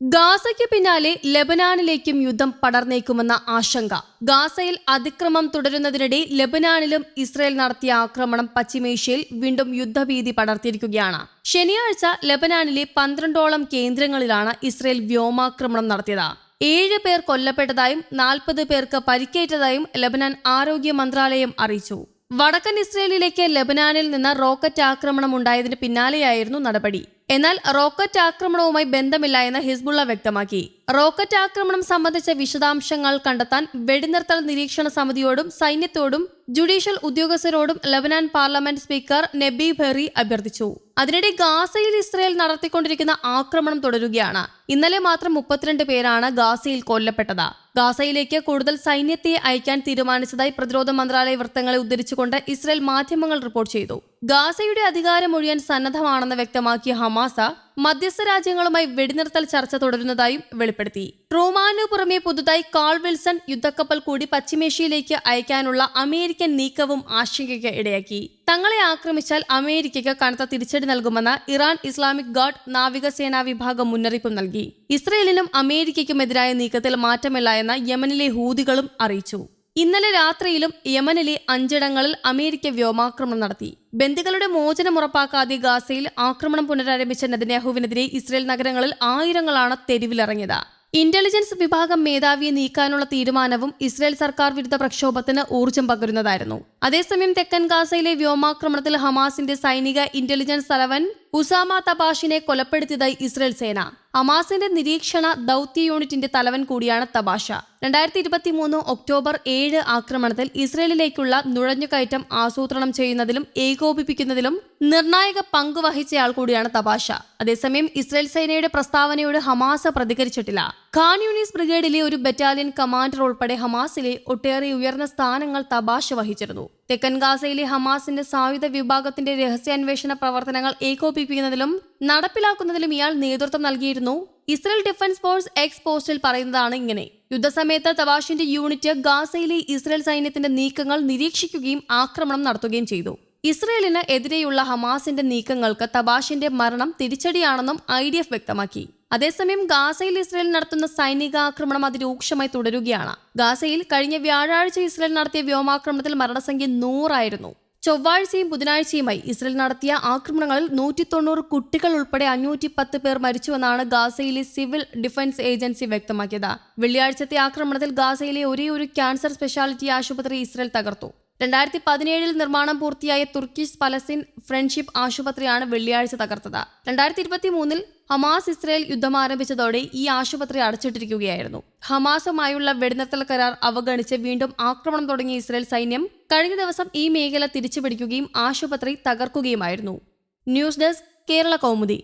ഗാസയ്ക്ക് പിന്നാലെ ലെബനാനിലേക്കും യുദ്ധം പടർന്നേക്കുമെന്ന ആശങ്ക. ഗാസയിൽ അതിക്രമം തുടരുന്നതിനിടെ ലെബനാനിലും ഇസ്രയേൽ നടത്തിയ ആക്രമണം പശ്ചിമേഷ്യയിൽ വീണ്ടും യുദ്ധഭീതി പടർത്തിയിരിക്കുകയാണ്. ശനിയാഴ്ച ലെബനാനിലെ 12ഓളം കേന്ദ്രങ്ങളിലാണ് ഇസ്രയേൽ വ്യോമാക്രമണം നടത്തിയത്. 7 പേർ കൊല്ലപ്പെട്ടതായും 40 പേർക്ക് പരിക്കേറ്റതായും ലെബനാൻ ആരോഗ്യ മന്ത്രാലയം അറിയിച്ചു. വടക്കൻ ഇസ്രയേലിലേക്ക് ലെബനാനിൽ നിന്ന് റോക്കറ്റ് ആക്രമണം ഉണ്ടായതിന് പിന്നാലെയായിരുന്നു നടപടി. എന്നാൽ റോക്കറ്റ് ആക്രമണവുമായി ബന്ധമില്ല എന്ന് ഹിസ്ബുള്ള വ്യക്തമാക്കി. റോക്കറ്റ് ആക്രമണം സംബന്ധിച്ച വിശദാംശങ്ങൾ കണ്ടെത്താൻ വെടിനിർത്തൽ നിരീക്ഷണ സമിതിയോടും സൈന്യത്തോടും ജുഡീഷ്യൽ ഉദ്യോഗസ്ഥരോടും Lebanon parliament speaker Nabih Berri അഭ്യർത്ഥിച്ചു. അതിനിടെ ഗാസയിൽ ഇസ്രയേൽ നടത്തിക്കൊണ്ടിരിക്കുന്ന ആക്രമണം തുടരുകയാണ്. ഇന്നലെ മാത്രം 32 പേരാണ് ഗാസയിൽ കൊല്ലപ്പെട്ടത്. ഗാസയിലേക്ക് കൂടുതൽ സൈന്യത്തെ അയക്കാൻ തീരുമാനിച്ചതായി പ്രതിരോധ മന്ത്രാലയ വൃത്തങ്ങളെ ഉദ്ധരിച്ചുകൊണ്ട് ഇസ്രയേൽ മാധ്യമങ്ങൾ റിപ്പോർട്ട് ചെയ്തു. ഗാസയുടെ അധികാരം ഒഴിയാൻ സന്നദ്ധമാണെന്ന് വ്യക്തമാക്കിയ ഹമാസ മധ്യസ്ഥ രാജ്യങ്ങളുമായി വെടിനിർത്തൽ ചർച്ച തുടരുന്നതായും വെളിപ്പെടുത്തി. ട്രൂമാനു പുറമെ പുതുതായി കാൾ വിൽസൺ യുദ്ധക്കപ്പൽ കൂടി പശ്ചിമേഷ്യയിലേക്ക് അയക്കാനുള്ള അമേരിക്കൻ നീക്കവും ആശങ്കയ്ക്ക് ഇടയാക്കി. തങ്ങളെ ആക്രമിച്ചാൽ അമേരിക്കയ്ക്ക് കനത്ത തിരിച്ചടി നൽകുമെന്ന് ഇറാൻ ഇസ്ലാമിക് ഗാർഡ് നാവികസേനാ വിഭാഗം മുന്നറിയിപ്പ് നൽകി. ഇസ്രയേലിനും അമേരിക്കയ്ക്കുമെതിരായ നീക്കത്തിൽ മാറ്റമില്ല എന്ന് യമനിലെ ഹൂതികളും അറിയിച്ചു. ഇന്നലെ രാത്രിയിലും യമനിലെ 5 ഇടങ്ങളിൽ അമേരിക്ക വ്യോമാക്രമണം നടത്തി. ബന്ദികളുടെ മോചനം ഉറപ്പാക്കാതെ ഗാസയിൽ ആക്രമണം പുനരാരംഭിച്ച നെതന്യാഹുവിനെതിരെ ഇസ്രയേൽ നഗരങ്ങളിൽ ആയിരങ്ങളാണ് തെരുവിലിറങ്ങിയത്. ഇന്റലിജൻസ് വിഭാഗം മേധാവിയെ നീക്കാനുള്ള തീരുമാനവും ഇസ്രയേൽ സർക്കാർ വിരുദ്ധ പ്രക്ഷോഭത്തിന് ഊർജ്ജം പകരുന്നതായിരുന്നു. അതേസമയം തെക്കൻ ഗാസയിലെ വ്യോമാക്രമണത്തിൽ ഹമാസിന്റെ സൈനിക ഇന്റലിജൻസ് തലവൻ ഉസാമ തബാഷിനെ കൊലപ്പെടുത്തിയതായി ഇസ്രയേൽ സേന. ഹമാസിന്റെ നിരീക്ഷണ ദൌത്യ യൂണിറ്റിന്റെ തലവൻ കൂടിയാണ് തബാഷ. 2023 ഒക്ടോബർ 7 ആക്രമണത്തിൽ ഇസ്രയേലിലേക്കുള്ള നുഴഞ്ഞുകയറ്റം ആസൂത്രണം ചെയ്യുന്നതിലും ഏകോപിപ്പിക്കുന്നതിലും നിർണായക പങ്ക് വഹിച്ചയാൾ കൂടിയാണ് തബാഷ. അതേസമയം ഇസ്രയേൽ സേനയുടെ പ്രസ്താവനയോട് ഹമാസ് പ്രതികരിച്ചിട്ടില്ല. ഖാൻ യൂണിസ് ബ്രിഗേഡിലെ ഒരു ബറ്റാലിയൻ കമാൻഡർ ഉൾപ്പെടെ ഹമാസിലെ ഒട്ടേറെ ഉയർന്ന സ്ഥാനങ്ങൾ തബാഷ വഹിച്ചിരുന്നു. തെക്കൻ ഗാസയിലെ ഹമാസിന്റെ സായുധ വിഭാഗത്തിന്റെ രഹസ്യാന്വേഷണ പ്രവർത്തനങ്ങൾ ഏകോപിപ്പിക്കുന്നതിലും നടപ്പിലാക്കുന്നതിലും ഇയാൾ നേതൃത്വം നൽകിയിരുന്നു. ഇസ്രയേൽ ഡിഫൻസ് ഫോഴ്സ് എക്സ് പോസ്റ്റിൽ പറയുന്നതാണ് ഇങ്ങനെ: യുദ്ധസമയത്ത് തബാഷിന്റെ യൂണിറ്റ് ഗാസയിലെ ഇസ്രയേൽ സൈന്യത്തിന്റെ നീക്കങ്ങൾ നിരീക്ഷിക്കുകയും ആക്രമണം നടത്തുകയും ചെയ്തു. ഇസ്രയേലിന് എതിരെയുള്ള ഹമാസിന്റെ നീക്കങ്ങൾക്ക് തബാഷിന്റെ മരണം തിരിച്ചടിയാണെന്നും IDF വ്യക്തമാക്കി. അതേസമയം ഗാസയിൽ ഇസ്രയേൽ നടത്തുന്ന സൈനിക ആക്രമണം അതിരൂക്ഷമായി തുടരുകയാണ്. ഗാസയിൽ കഴിഞ്ഞ വ്യാഴാഴ്ച ഇസ്രയേൽ നടത്തിയ വ്യോമാക്രമണത്തിൽ മരണസംഖ്യ 100 ആയിരുന്നു. ചൊവ്വാഴ്ചയും ബുധനാഴ്ചയുമായി ഇസ്രയേൽ നടത്തിയ ആക്രമണങ്ങളിൽ 190 കുട്ടികൾ ഉൾപ്പെടെ 510 പേർ മരിച്ചുവെന്നാണ് ഗാസയിലെ സിവിൽ ഡിഫൻസ് ഏജൻസി വ്യക്തമാക്കിയത്. വെള്ളിയാഴ്ചത്തെ ആക്രമണത്തിൽ ഗാസയിലെ ഒരേയൊരു ക്യാൻസർ സ്പെഷ്യാലിറ്റി ആശുപത്രി ഇസ്രയേൽ തകർത്തു. 2017 നിർമ്മാണം പൂർത്തിയായ തുർക്കിഷ് പലസ്തീൻ ഫ്രണ്ട്ഷിപ്പ് ആശുപത്രിയാണ് വെള്ളിയാഴ്ച തകർത്തത്. 2023 ഹമാസ് ഇസ്രയേൽ യുദ്ധം ആരംഭിച്ചതോടെ ഈ ആശുപത്രി അടച്ചിട്ടിരിക്കുകയായിരുന്നു. ഹമാസുമായുള്ള വെടിനിർത്തൽ കരാർ അവഗണിച്ച് വീണ്ടും ആക്രമണം തുടങ്ങിയ ഇസ്രയേൽ സൈന്യം കഴിഞ്ഞ ദിവസം ഈ മേഖല തിരിച്ചുപിടിക്കുകയും ആശുപത്രി തകർക്കുകയുമായിരുന്നു. News desk Kerala Kaumudi.